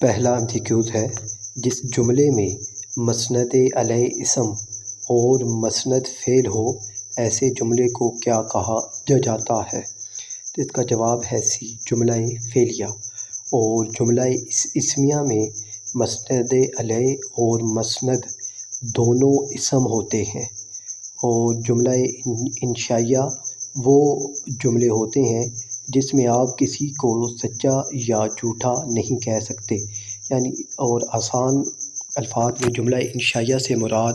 پہلا MCQ ہے، جس جملے میں مسند علیہ اسم اور مسند فعل ہو ایسے جملے کو کیا کہا جاتا ہے؟ تو اس کا جواب ہے سی، جملہ فعلیہ۔ اور جملہ اسمیہ میں مسند علیہ اور مسند دونوں اسم ہوتے ہیں، اور جملہ انشائیہ وہ جملے ہوتے ہیں جس میں آپ کسی کو سچا یا جھوٹا نہیں کہہ سکتے، یعنی اور آسان الفاظ میں جملہ انشائیہ سے مراد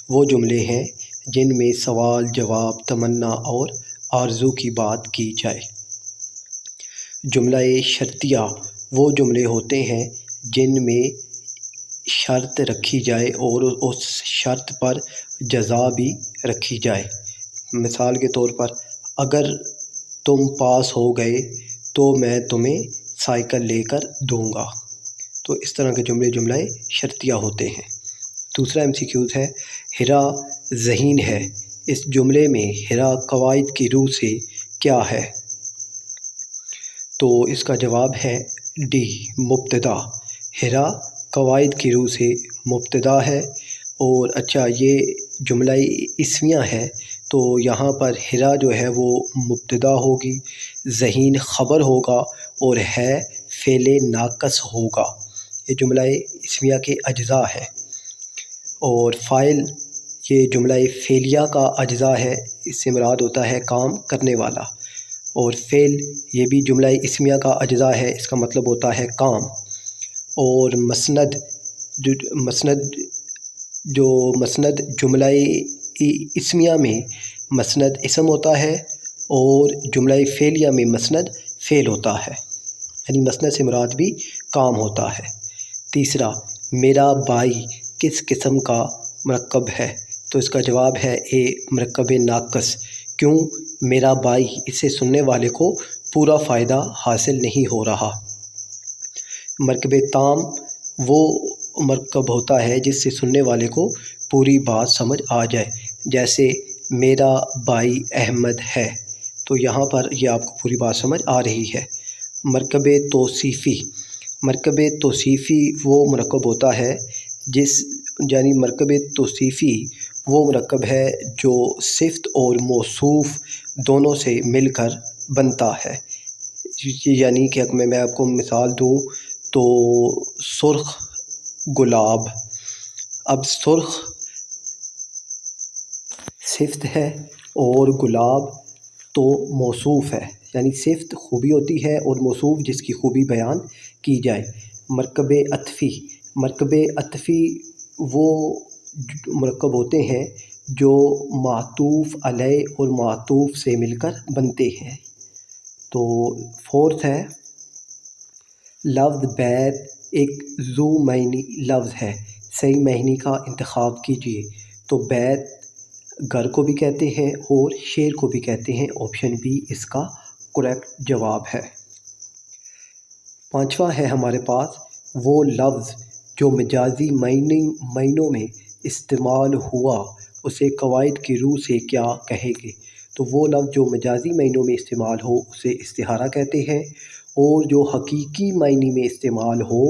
وہ جملے ہیں جن میں سوال، جواب، تمنا اور آرزو کی بات کی جائے۔ جملہ شرطیہ وہ جملے ہوتے ہیں جن میں شرط رکھی جائے اور اس شرط پر جزا بھی رکھی جائے۔ مثال کے طور پر، اگر تم پاس ہو گئے تو میں تمہیں سائیکل لے کر دوں گا۔ تو اس طرح کے جملہ شرطیہ ہوتے ہیں۔ دوسرا MCQ ہے، ہیرا ذہین ہے، اس جملے میں ہیرا قواعد کی روح سے کیا ہے؟ تو اس کا جواب ہے ڈی، مبتدا۔ ہیرا قواعد کی روح سے مبتدا ہے۔ اور اچھا، یہ جملہ اسمیہ ہے تو یہاں پر ہیرا جو ہے وہ مبتدا ہوگی، ذہین خبر ہوگا اور ہے فعل ناقص ہوگا۔ یہ جملہ اسمیہ کے اجزاء ہے۔ اور فاعل یہ جملہ فعلیہ کا اجزاء ہے، اس سے مراد ہوتا ہے کام کرنے والا۔ اور فعل یہ بھی جملہ اسمیہ کا اجزاء ہے، اس کا مطلب ہوتا ہے کام۔ اور مسند جملہ اسمیہ میں مسند اسم ہوتا ہے اور جملہ فعلیہ میں مسند فعل ہوتا ہے، یعنی مسند سے مراد بھی کام ہوتا ہے۔ تیسرا، میرا بھائی کس قسم کا مرکب ہے؟ تو اس کا جواب ہے اے، مرکب ناقص۔ کیوں؟ میرا بھائی، اس سے سننے والے کو پورا فائدہ حاصل نہیں ہو رہا۔ مرکب تام وہ مرکب ہوتا ہے جس سے سننے والے کو پوری بات سمجھ آ جائے، جیسے میرا بھائی احمد ہے، تو یہاں پر یہ آپ کو پوری بات سمجھ آ رہی ہے۔ مرکب توصیفی وہ مرکب ہوتا ہے مرکب توصیفی وہ مرکب ہے جو صفت اور موصوف دونوں سے مل کر بنتا ہے۔ یعنی کہ اگر میں آپ کو مثال دوں تو سرخ گلاب، اب سرخ صفت ہے اور گلاب تو موصوف ہے، یعنی صفت خوبی ہوتی ہے اور موصوف جس کی خوبی بیان کی جائے۔ مرکب عطفی وہ مرکب ہوتے ہیں جو معطوف علیہ اور معطوف سے مل کر بنتے ہیں۔ تو فورتھ ہے، لفظ بیت ایک ذو معنی لفظ ہے، صحیح معنی کا انتخاب کیجیے۔ تو بیت گھر کو بھی کہتے ہیں اور شعر کو بھی کہتے ہیں، آپشن بی اس کا کریکٹ جواب ہے۔ پانچواں ہے ہمارے پاس، وہ لفظ جو مجازی معنوں میں استعمال ہوا اسے قواعد کی روح سے کیا کہیں گے؟ تو وہ لفظ جو مجازی معنوں میں استعمال ہو اسے استعارہ کہتے ہیں، اور جو حقیقی معنی میں استعمال ہو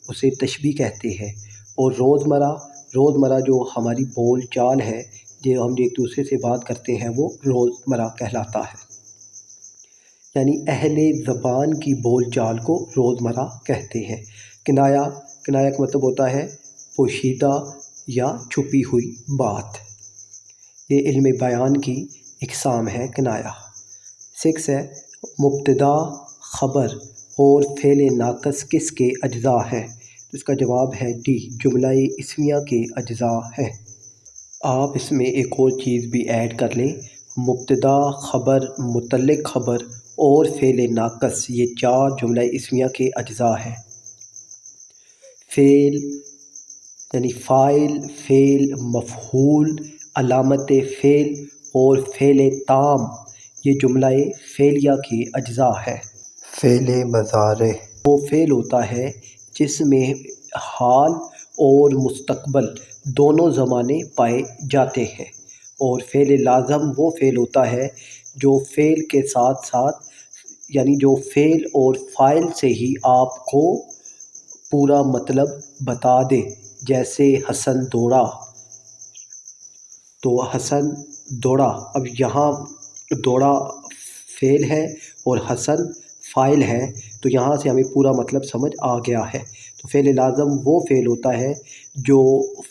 اسے تشبیہ کہتے ہیں۔ اور روزمرہ جو ہماری بول چال ہے، جو ہم ایک دوسرے سے بات کرتے ہیں، وہ روزمرہ کہلاتا ہے، یعنی اہل زبان کی بول چال کو روزمرہ کہتے ہیں۔ کنایہ کا مطلب ہوتا ہے پوشیدہ یا چھپی ہوئی بات۔ یہ علم بیان کی اقسام ہے کنایہ۔ 6 ہے، مبتدا، خبر اور فعل ناقص کس کے اجزاء ہیں؟ اس کا جواب ہے ڈی، جملہ اسمیہ کے اجزاء ہیں۔ آپ اس میں ایک اور چیز بھی ایڈ کر لیں، مبتدا، خبر، متعلق خبر اور فعل ناقص، یہ 4 جملہ اسمیہ کے اجزاء ہیں۔ فعل یعنی فاعل، فعل، مفعول، علامت فعل اور فعل تام، یہ جملہ فعلیہ کے اجزاء ہے۔ فعل مضارع وہ فعل ہوتا ہے جس میں حال اور مستقبل دونوں زمانے پائے جاتے ہیں۔ اور فعل لازم وہ فعل ہوتا ہے جو فعل کے ساتھ ساتھ، یعنی جو فعل اور فاعل سے ہی آپ کو پورا مطلب بتا دے، جیسے حسن دوڑا، تو حسن دوڑا، اب یہاں دوڑا فعل ہے اور حسن فاعل ہے، تو یہاں سے ہمیں پورا مطلب سمجھ آ گیا ہے۔ تو فعل لازم وہ فعل ہوتا ہے جو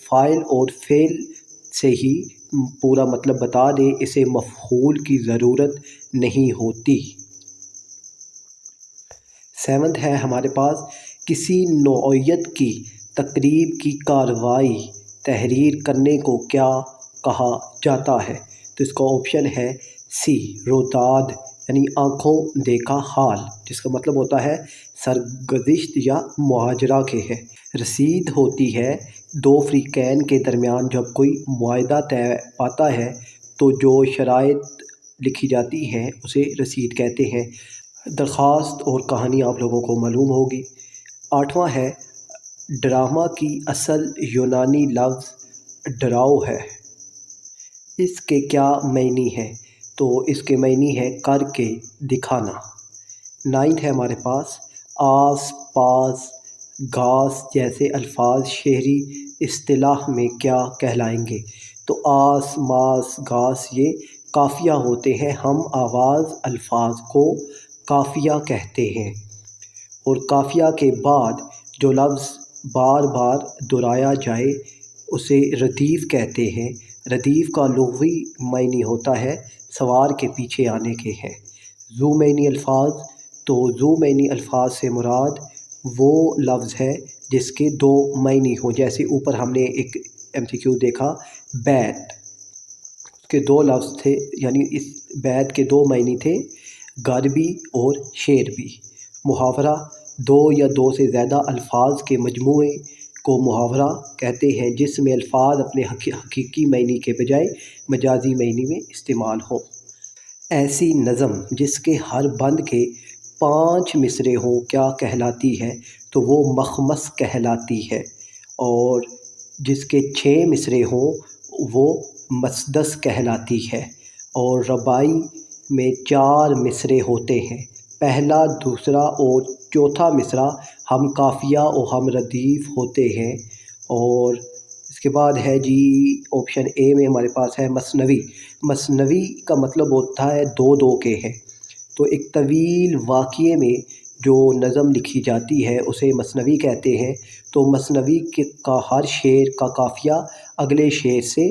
فاعل اور فعل سے ہی پورا مطلب بتا دے، اسے مفعول کی ضرورت نہیں ہوتی۔ سیونتھ ہے ہمارے پاس، کسی نوعیت کی تقریب کی کارروائی تحریر کرنے کو کیا کہا جاتا ہے؟ تو اس کا آپشن ہے سی، روداد، یعنی آنکھوں دیکھا حال، جس کا مطلب ہوتا ہے سرگزشت یا مہاجرہ کے ہے۔ رسید ہوتی ہے دو فریقین کے درمیان جب کوئی معاہدہ طے پاتا ہے تو جو شرائط لکھی جاتی ہیں اسے رسید کہتے ہیں۔ درخواست اور کہانی آپ لوگوں کو معلوم ہوگی۔ آٹھواں ہے، ڈرامہ کی اصل یونانی لفظ ڈراؤ ہے، اس کے کیا معنی ہے؟ تو اس کے معنی ہے کر کے دکھانا۔ نائنتھ ہے ہمارے پاس، آس پاس گھاس جیسے الفاظ شعری اصطلاح میں کیا کہلائیں گے؟ تو آس ماس گھاس یہ قافیہ ہوتے ہیں، ہم آواز الفاظ کو قافیہ کہتے ہیں، اور قافیہ کے بعد جو لفظ بار بار دہرایا جائے اسے ردیف کہتے ہیں۔ ردیف کا لغوی معنی ہوتا ہے سوار کے پیچھے آنے کے ہے۔ ذو معنی الفاظ، تو ذو معنی الفاظ سے مراد وہ لفظ ہے جس کے دو معنی ہوں، جیسے اوپر ہم نے ایک MCQ دیکھا، بیت، اس کے دو لفظ تھے، یعنی اس بیت کے دو معنی تھے، گھر بھی اور شعر بھی۔ محاورہ، دو یا دو سے زیادہ الفاظ کے مجموعے کو محاورہ کہتے ہیں جس میں الفاظ اپنے حقیقی معنی کے بجائے مجازی معنی میں استعمال ہوں۔ ایسی نظم جس کے ہر بند کے 5 مصرعے ہوں کیا کہلاتی ہے؟ تو وہ مخمس کہلاتی ہے، اور جس کے 6 مصرعے ہوں وہ مسدس کہلاتی ہے، اور رباعی میں 4 مصرعے ہوتے ہیں، پہلا، دوسرا اور چوتھا مصرع ہم قافیہ اور ہم ردیف ہوتے ہیں۔ اور اس کے بعد ہے جی آپشن اے میں ہمارے پاس ہے مثنوی۔ مثنوی کا مطلب ہوتا ہے دو دو کے ہیں، تو ایک طویل واقعے میں جو نظم لکھی جاتی ہے اسے مثنوی کہتے ہیں۔ تو مثنوی کا ہر شعر کا قافیہ اگلے شعر سے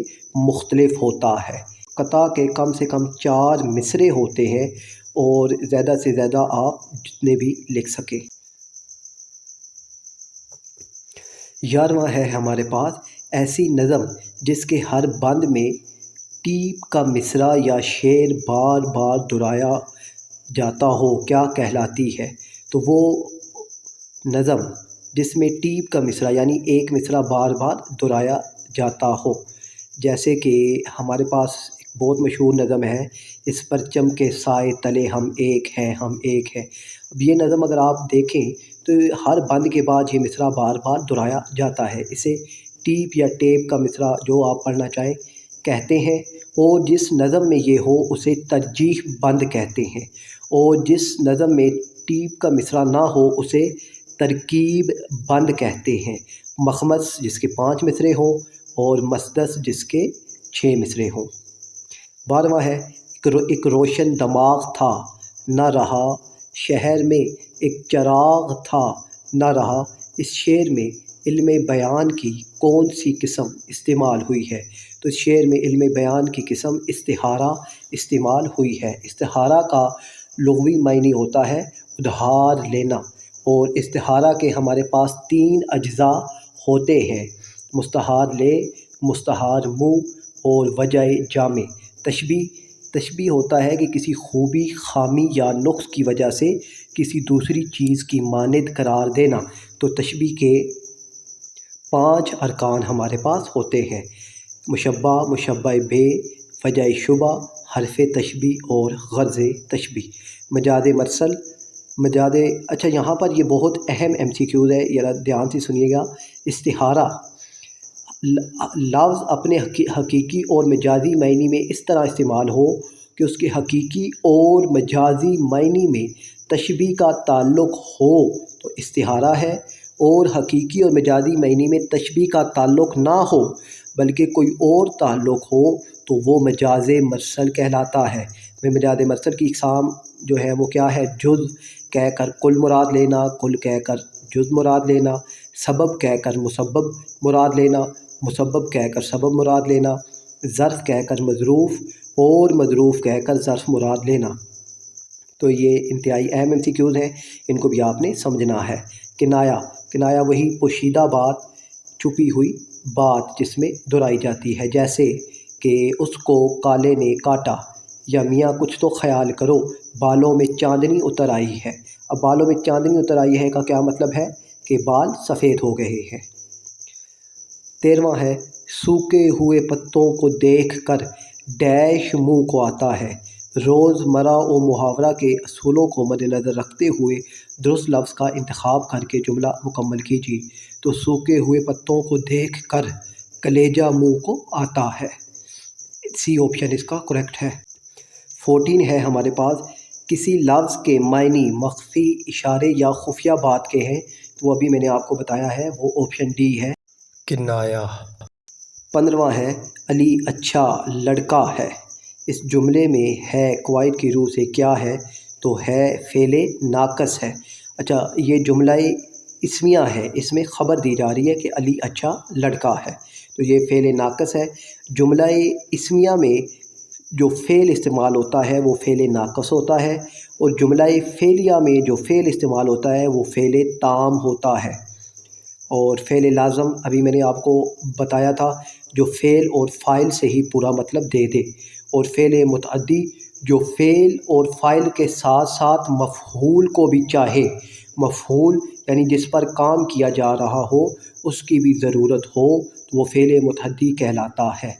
مختلف ہوتا ہے۔ قطع کے کم سے کم 4 مصرعے ہوتے ہیں، اور زیادہ سے زیادہ آپ جتنے بھی لکھ سکیں۔ 11واں ہے ہمارے پاس، ایسی نظم جس کے ہر بند میں ٹیپ کا مصرع یا شعر بار بار دہرایا جاتا ہو کیا کہلاتی ہے؟ تو وہ نظم جس میں ٹیپ کا مصرع یعنی ایک مصرع بار بار دہرایا جاتا ہو، جیسے کہ ہمارے پاس ایک بہت مشہور نظم ہے، اس پرچم کے سائے تلے ہم ایک ہیں، ہم ایک ہیں۔ اب یہ نظم اگر آپ دیکھیں تو ہر بند کے بعد یہ مصرع بار بار دہرایا جاتا ہے، اسے ٹیپ یا ٹیپ کا مصرع جو آپ پڑھنا چاہیں کہتے ہیں، اور جس نظم میں یہ ہو اسے ترجیح بند کہتے ہیں، اور جس نظم میں ٹیپ کا مصرع نہ ہو اسے ترکیب بند کہتے ہیں۔ مخمس جس کے 5 مصرعے ہوں اور مسدس جس کے 6 مصرعے ہوں۔ 12واں ہے، ایک روشن دماغ تھا نہ رہا شہر میں، ایک چراغ تھا نہ رہا، اس شعر میں علم بیان کی کون سی قسم استعمال ہوئی ہے؟ تو اس شعر میں علم بیان کی قسم استعارہ استعمال ہوئی ہے۔ استعارہ کا لغوی معنی ہوتا ہے ادھار لینا، اور استعارہ کے ہمارے پاس 3 اجزاء ہوتے ہیں، مستعار لے، مستعار منہ اور وجہ جامع۔ تشبیہ ہوتا ہے کہ کسی خوبی، خامی یا نقص کی وجہ سے کسی دوسری چیز کی مانند قرار دینا۔ تو تشبیہ کے 5 ارکان ہمارے پاس ہوتے ہیں، مشبہ، مشبہ بہ، وجہ شبہ، حرف تشبیہ اور غرض تشبیہ۔ مجاز مرسل، اچھا یہاں پر یہ بہت اہم MCQز ہے، ذرا دھیان سے سنیے گا۔ استعارہ لفظ اپنے حقیقی اور مجازی معنی میں اس طرح استعمال ہو کہ اس کے حقیقی اور مجازی معنی میں تشبیہ کا تعلق ہو تو استعارہ ہے، اور حقیقی اور مجازی معنی میں تشبیہ کا تعلق نہ ہو بلکہ کوئی اور تعلق ہو تو وہ مجاز مرسل کہلاتا ہے۔ میں مجاز مرسل کی اقسام جو ہے وہ کیا ہے؟ جز کہہ کر کل مراد لینا، کل کہہ کر جز مراد لینا، سبب کہہ کر مسبب مراد لینا، مسبب کہہ کر سبب مراد لینا، ظرف کہہ کر مظروف اور مظروف کہہ کر ظرف مراد لینا۔ تو یہ انتہائی اہم MCQs ہیں، ان کو بھی آپ نے سمجھنا ہے۔ کنایا، کنایا وہی پوشیدہ بات، چھپی ہوئی بات جس میں دہرائی جاتی ہے، جیسے کہ اس کو کالے نے کاٹا، یا میاں کچھ تو خیال کرو بالوں میں چاندنی اتر آئی ہے۔ اب بالوں میں چاندنی اتر آئی ہے کا کیا مطلب ہے؟ کہ بال سفید ہو گئے ہیں۔ 13واں ہے سوکھے ہوئے پتوں کو دیکھ کر ڈیش منہ کو آتا ہے۔ روزمرہ و محاورہ کے اصولوں کو مد نظر رکھتے ہوئے درست لفظ کا انتخاب کر کے جملہ مکمل کیجیے۔ تو سوکھے ہوئے پتوں کو دیکھ کر کلیجہ منہ کو آتا ہے، سی آپشن اس کا کریکٹ ہے۔ 14 ہے ہمارے پاس کسی لفظ کے معنی مخفی اشارے یا خفیہ بات کے ہیں، تو ابھی میں نے آپ کو بتایا ہے، وہ آپشن ڈی ہے، کنایا۔ 15واں ہے علی اچھا لڑکا ہے۔ اس جملے میں ہے قواعد کی روح سے کیا ہے؟ تو ہے فعل ناقص ہے۔ اچھا، یہ جملہ اسمیہ ہے، اس میں خبر دی جا رہی ہے کہ علی اچھا لڑکا ہے، تو یہ فعل ناقص ہے۔ جملہ اسمیہ میں جو فعل استعمال ہوتا ہے وہ فعل ناقص ہوتا ہے، اور جملہ فعلیہ میں جو فعل استعمال ہوتا ہے وہ فعل تام ہوتا ہے۔ اور فعل لازم ابھی میں نے آپ کو بتایا تھا، جو فعل اور فاعل سے ہی پورا مطلب دے دے، اور فعل متعدی جو فعل اور فاعل کے ساتھ ساتھ مفعول کو بھی چاہے، مفعول یعنی جس پر کام کیا جا رہا ہو اس کی بھی ضرورت ہو، تو وہ فعل متعدی کہلاتا ہے۔